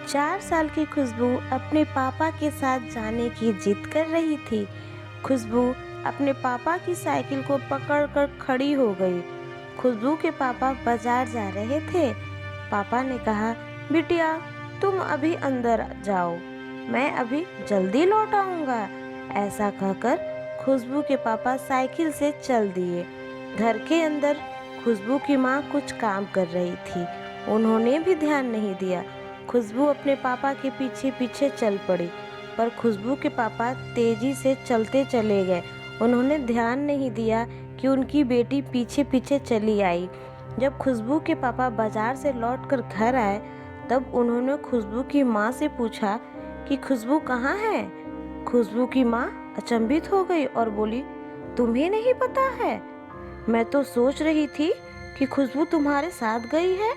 4 साल की खुशबू अपने पापा के साथ जाने की जिद कर रही थी। खुशबू अपने पापा की साइकिल को पकड़कर खड़ी हो गई। खुशबू के पापा बाजार जा रहे थे। पापा ने कहा, बिटिया तुम अभी अंदर जाओ, मैं अभी जल्दी लौट आऊँगा। ऐसा कहकर खुशबू के पापा साइकिल से चल दिए। घर के अंदर खुशबू की माँ कुछ काम कर रही थी। उन्होंने भी ध्यान नहीं दिया। खुशबू अपने पापा के पीछे पीछे चल पड़ी, पर खुशबू के पापा तेजी से चलते चले गए। उन्होंने ध्यान नहीं दिया कि उनकी बेटी पीछे पीछे चली आई। जब खुशबू के पापा बाजार से लौटकर घर आए, तब उन्होंने खुशबू की माँ से पूछा कि खुशबू कहाँ है। खुशबू की माँ अचंभित हो गई और बोली, तुम्हें नहीं पता है? मैं तो सोच रही थी कि खुशबू तुम्हारे साथ गई है।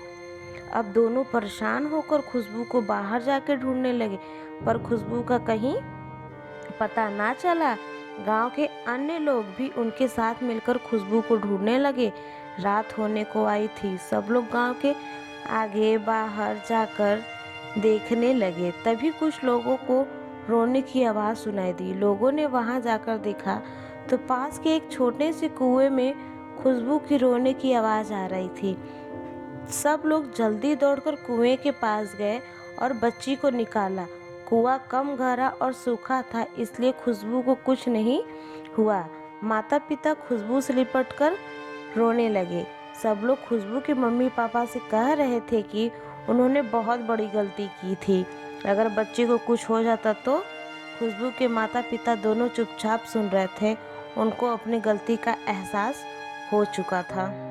अब दोनों परेशान होकर खुशबू को बाहर जाकर ढूंढने लगे, पर खुशबू का कहीं पता ना चला। गांव के अन्य लोग भी उनके साथ मिलकर खुशबू को ढूंढने लगे। रात होने को आई थी। सब लोग गांव के आगे बाहर जाकर देखने लगे। तभी कुछ लोगों को रोने की आवाज़ सुनाई दी। लोगों ने वहां जाकर देखा तो पास के एक छोटे से कुएं में खुशबू की रोने की आवाज़ आ रही थी। सब लोग जल्दी दौड़कर कुएं के पास गए और बच्ची को निकाला। कुआं कम गहरा और सूखा था, इसलिए खुशबू को कुछ नहीं हुआ। माता पिता खुशबू से लिपटकर रोने लगे। सब लोग खुशबू के मम्मी पापा से कह रहे थे कि उन्होंने बहुत बड़ी गलती की थी। अगर बच्ची को कुछ हो जाता तो। खुशबू के माता पिता दोनों चुपचाप सुन रहे थे। उनको अपनी गलती का एहसास हो चुका था।